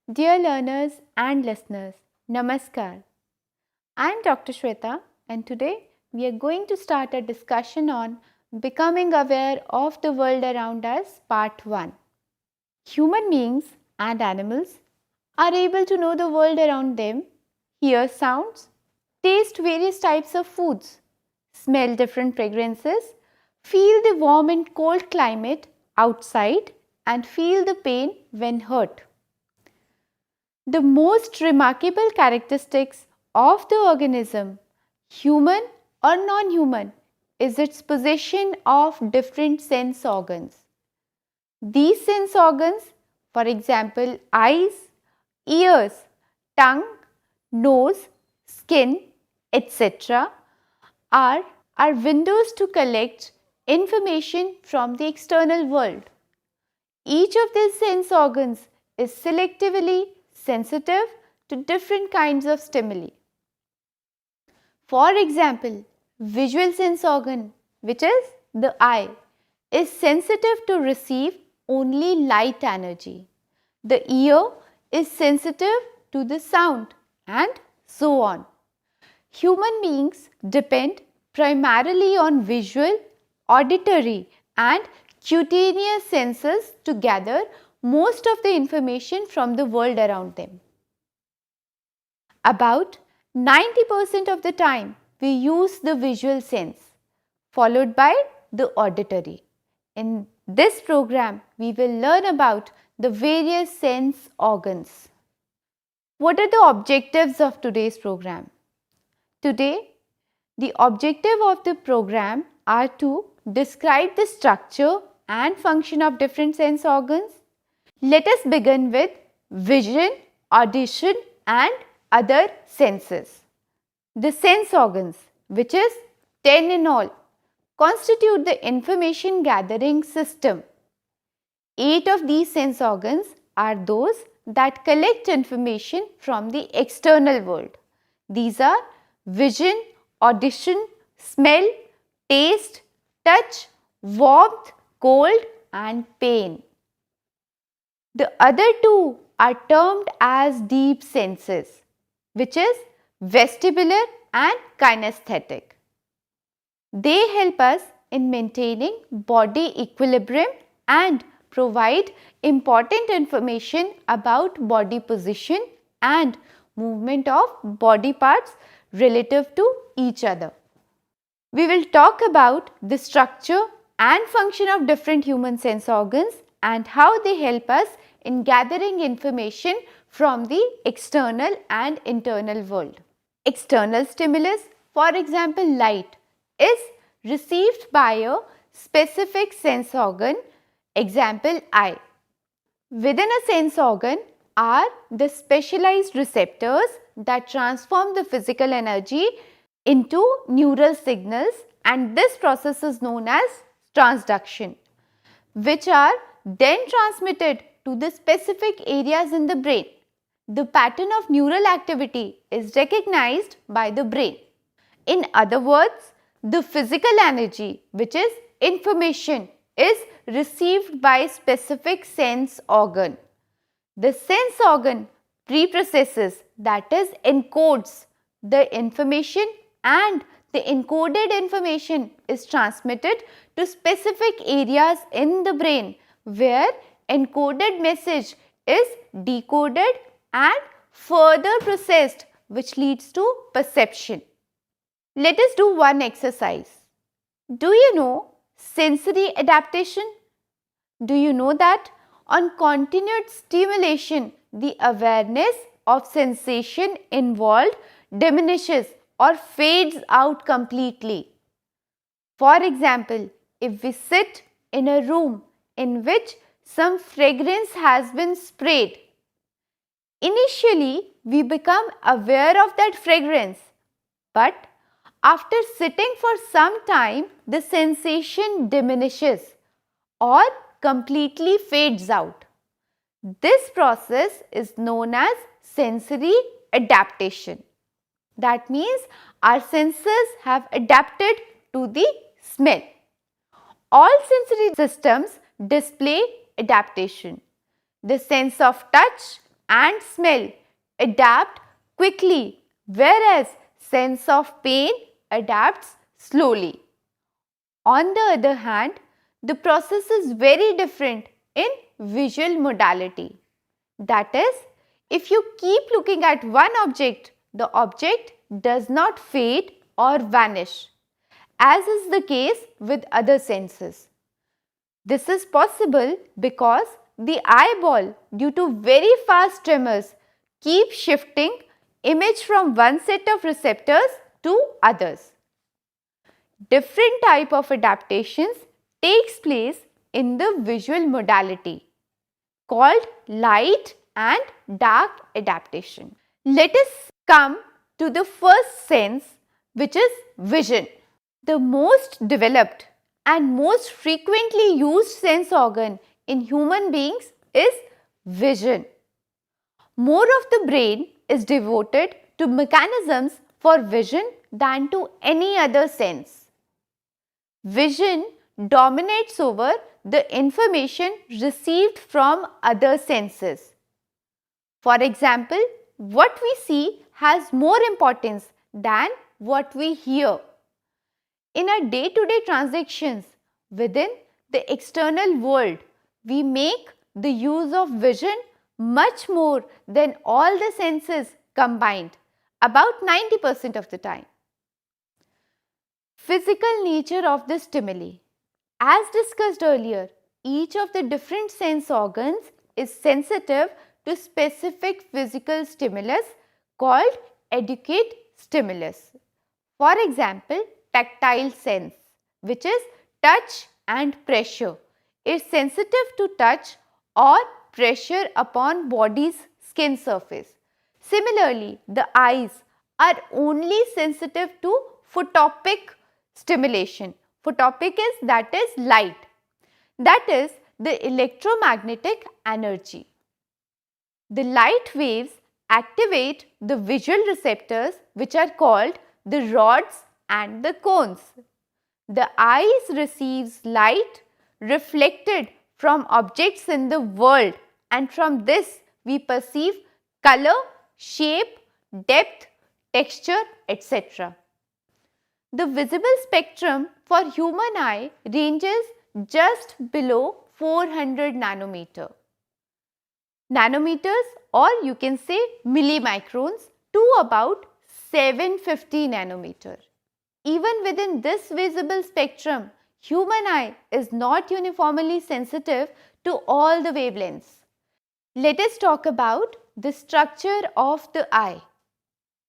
Dear learners and listeners, Namaskar. I am Dr. Shweta and today we are going to start a discussion on becoming aware of the world around us, part 1. Human beings and animals are able to know the world around them, hear sounds, taste various types of foods, smell different fragrances, feel the warm and cold climate outside and feel the pain when hurt. The most remarkable characteristics of the organism, human or non-human, is its possession of different sense organs. These sense organs, for example, eyes, ears, tongue, nose, skin, etc., are windows to collect information from the external world. Each of these sense organs is selectively sensitive to different kinds of stimuli. For example, visual sense organ, which is the eye, is sensitive to receive only light energy. The ear is sensitive to the sound and so on. Human beings depend primarily on visual, auditory and cutaneous senses to gather most of the information from the world around them. About 90% of the time we use the visual sense followed by the auditory. In this program we will learn about the various sense organs. What are the objectives of today's program? Today the objective of the program are to describe the structure and function of different sense organs. Let us begin with vision, audition and other senses. The sense organs, which is 10 in all, constitute the information gathering system. 8 of these sense organs are those that collect information from the external world. These are vision, audition, smell, taste, touch, warmth, cold and pain. The other 2 are termed as deep senses, which is vestibular and kinesthetic. They help us in maintaining body equilibrium and provide important information about body position and movement of body parts relative to each other. We will talk about the structure and function of different human sense organs and how they help us in gathering information from the external and internal world. External stimulus, for example light, is received by a specific sense organ, example eye. Within a sense organ are the specialized receptors that transform the physical energy into neural signals, and this process is known as transduction, which are then transmitted to the specific areas in the brain. The pattern of neural activity is recognized by the brain. In other words, the physical energy, which is information, is received by specific sense organ. The sense organ preprocesses, that is encodes the information, and the encoded information is transmitted to specific areas in the brain where encoded message is decoded and further processed, which leads to perception. Let us do one exercise. Do you know sensory adaptation? Do you know that on continued stimulation, the awareness of sensation involved diminishes or fades out completely? For example, if we sit in a room in which some fragrance has been sprayed, initially we become aware of that fragrance, but after sitting for some time, the sensation diminishes or completely fades out. This process is known as sensory adaptation. That means our senses have adapted to the smell. All sensory systems display adaptation. The sense of touch and smell adapt quickly, whereas sense of pain adapts slowly. On the other hand, the process is very different in visual modality. That is, if you keep looking at one object, the object does not fade or vanish, as is the case with other senses. This is possible because the eyeball, due to very fast tremors, keeps shifting image from one set of receptors to others. Different type of adaptations takes place in the visual modality called light and dark adaptation. Let us come to the first sense, which is vision. The most developed and most frequently used sense organ in human beings is vision. More of the brain is devoted to mechanisms for vision than to any other sense. Vision dominates over the information received from other senses. For example, what we see has more importance than what we hear. In our day-to-day transactions within the external world, we make the use of vision much more than all the senses combined, about 90% of the time. Physical nature of the stimuli. As discussed earlier, each of the different sense organs is sensitive to specific physical stimulus called adequate stimulus. For example, tactile sense, which is touch and pressure, is sensitive to touch or pressure upon body's skin surface. Similarly, the eyes are only sensitive to photopic stimulation. Photopic is light, that is the electromagnetic energy. The light waves activate the visual receptors, which are called the rods and the cones. The eyes receives light reflected from objects in the world, and from this we perceive color, shape, depth, texture, etc. The visible spectrum for human eye ranges just below 400 nanometer. Nanometers, or you can say millimicrons, to about 750 nanometer. Even within this visible spectrum, human eye is not uniformly sensitive to all the wavelengths. Let us talk about the structure of the eye.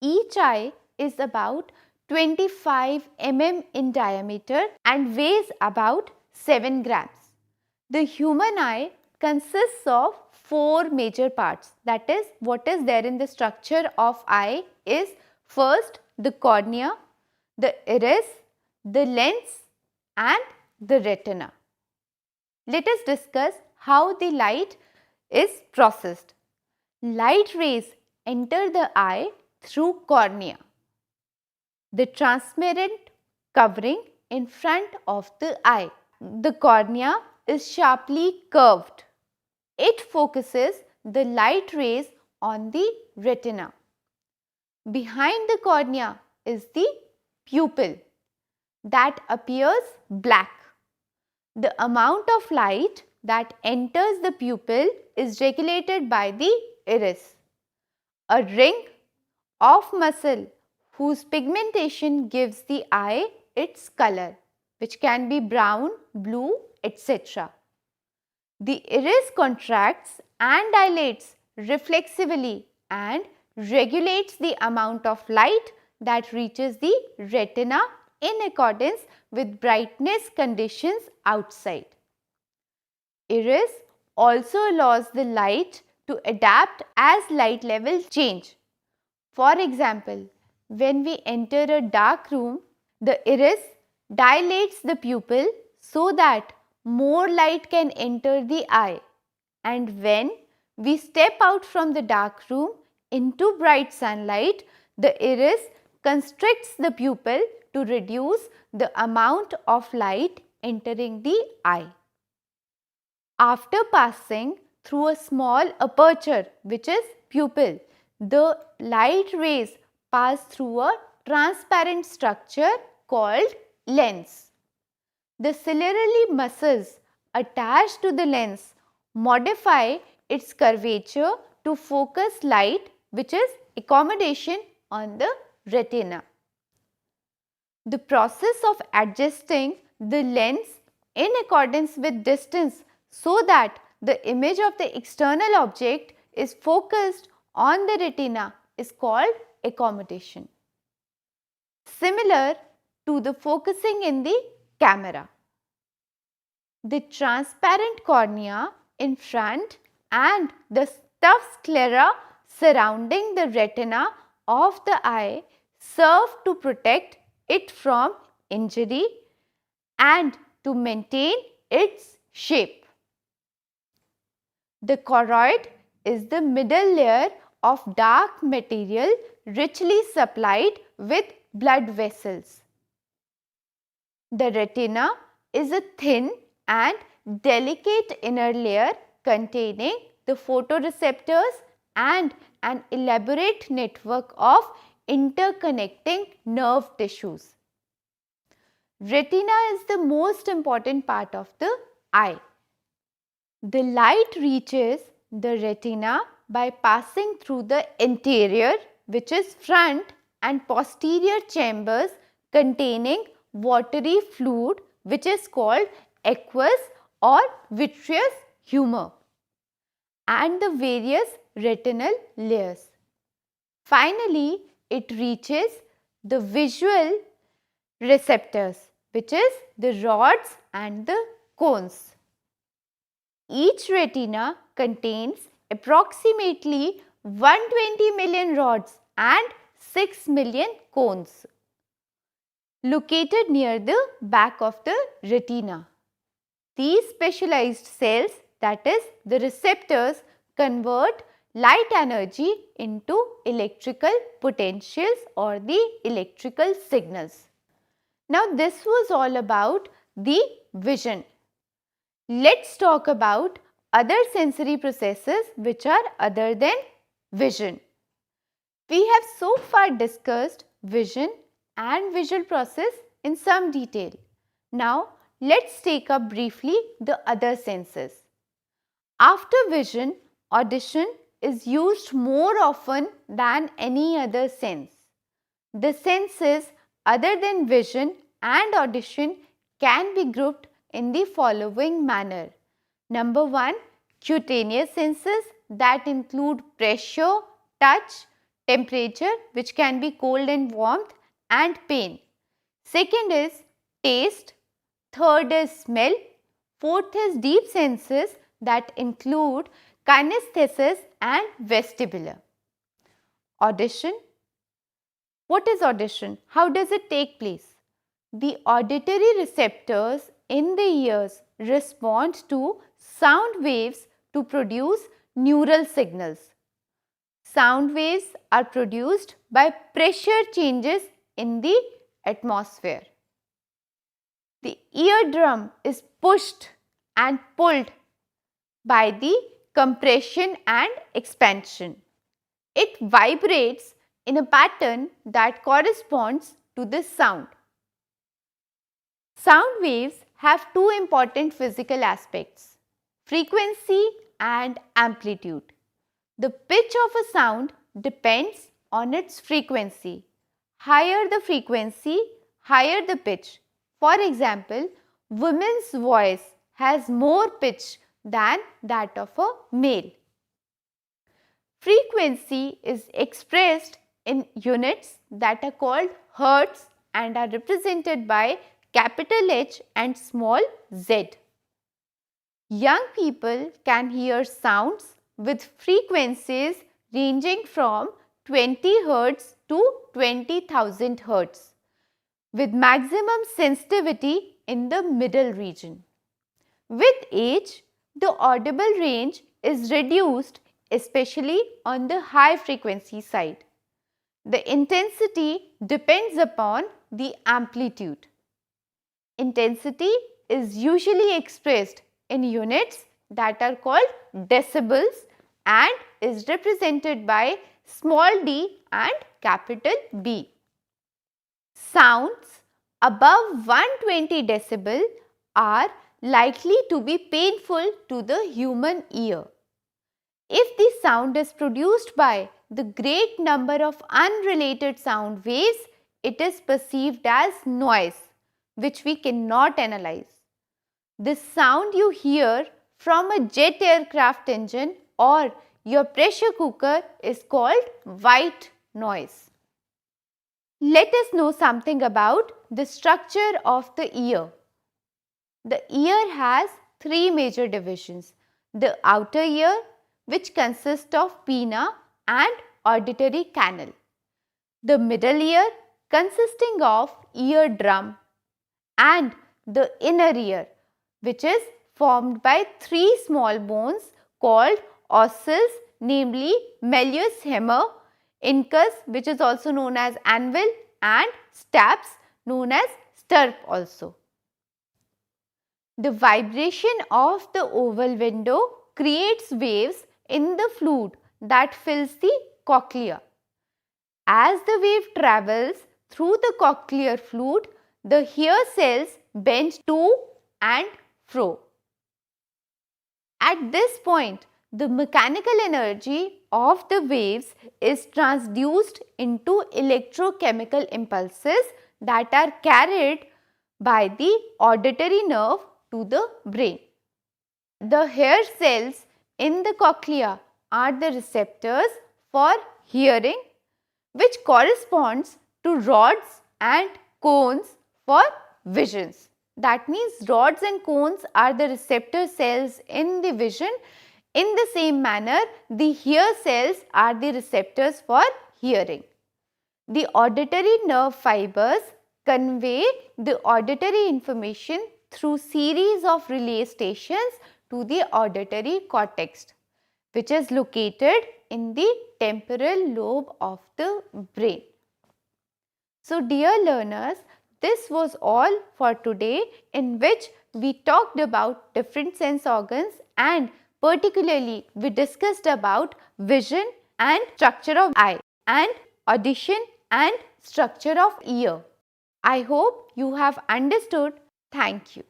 Each eye is about 25 mm in diameter and weighs about 7 grams. The human eye consists of 4 major parts. That is, what is there in the structure of eye is first the cornea, the iris, the lens and the retina. Let us discuss how the light is processed. Light rays enter the eye through cornea, the transparent covering in front of the eye. The cornea is sharply curved. It focuses the light rays on the retina. Behind the cornea is the pupil that appears black. The amount of light that enters the pupil is regulated by the iris, a ring of muscle whose pigmentation gives the eye its color, which can be brown, blue, etc. The iris contracts and dilates reflexively and regulates the amount of light that reaches the retina in accordance with brightness conditions outside. Iris also allows the light to adapt as light levels change. For example, when we enter a dark room, the iris dilates the pupil so that more light can enter the eye, and when we step out from the dark room into bright sunlight, the iris constricts the pupil to reduce the amount of light entering the eye. After passing through a small aperture which is pupil. The light rays pass through a transparent structure called lens. The ciliary muscles attached to the lens modify its curvature to focus light, which is accommodation on the retina. The process of adjusting the lens in accordance with distance so that the image of the external object is focused on the retina is called accommodation. Similar to the focusing in the camera. The transparent cornea in front and the stuff sclera surrounding the retina of the eye serve to protect it from injury and to maintain its shape. The choroid is the middle layer of dark material richly supplied with blood vessels. The retina is a thin and delicate inner layer containing the photoreceptors and an elaborate network of interconnecting nerve tissues. Retina is the most important part of the eye. The light reaches the retina by passing through the anterior, which is front, and posterior chambers containing watery fluid, which is called aqueous or vitreous humor, and the various retinal layers. Finally, it reaches the visual receptors, which is the rods and the cones. Each retina contains approximately 120 million rods and 6 million cones located near the back of the retina. These specialized cells, that is the receptors, convert light energy into electrical potentials or the electrical signals. Now this was all about the vision. Let's talk about other sensory processes which are other than vision. We have so far discussed vision and visual process in some detail. Now let's take up briefly the other senses. After vision, audition is used more often than any other sense. The senses other than vision and audition can be grouped in the following manner. Number 1, cutaneous senses that include pressure, touch, temperature, which can be cold and warmth, and pain. Second is taste. Third is smell. Fourth is deep senses that include kinesthesis and vestibular. Audition. What is audition? How does it take place? The auditory receptors in the ears respond to sound waves to produce neural signals. Sound waves are produced by pressure changes in the atmosphere. The eardrum is pushed and pulled by the compression and expansion. It vibrates in a pattern that corresponds to the sound. Sound waves have two important physical aspects: frequency and amplitude. The pitch of a sound depends on its frequency. Higher the frequency, higher the pitch. For example, women's voice has more pitch than that of a male. Frequency is expressed in units that are called hertz and are represented by capital H and small z. Young people can hear sounds with frequencies ranging from 20 Hz to 20,000 Hz, with maximum sensitivity in the middle region. With age, the audible range is reduced, especially on the high frequency side. The intensity depends upon the amplitude. Intensity is usually expressed in units that are called decibels and is represented by small d and capital B. Sounds above 120 decibel are likely to be painful to the human ear. If the sound is produced by the great number of unrelated sound waves, it is perceived as noise, which we cannot analyze. The sound you hear from a jet aircraft engine or your pressure cooker is called white noise. Let us know something about the structure of the ear. The ear has three major divisions. The outer ear, which consists of pinna and auditory canal. The middle ear consisting of eardrum, and the inner ear, which is formed by three small bones called ossils, namely malleus hammer, incus, which is also known as anvil, and stapes, known as stirp also. The vibration of the oval window creates waves in the fluid that fills the cochlea. As the wave travels through the cochlear fluid, the hair cells bend to and fro. At this point, the mechanical energy of the waves is transduced into electrochemical impulses that are carried by the auditory nerve to the brain. The hair cells in the cochlea are the receptors for hearing, which corresponds to rods and cones for visions. That means rods and cones are the receptor cells in the vision. In the same manner, the hair cells are the receptors for hearing. The auditory nerve fibers convey the auditory information through series of relay stations to the auditory cortex, which is located in the temporal lobe of the brain. So, dear learners, this was all for today, in which we talked about different sense organs, and particularly we discussed about vision and structure of eye, and audition and structure of ear. I hope you have understood. Thank you.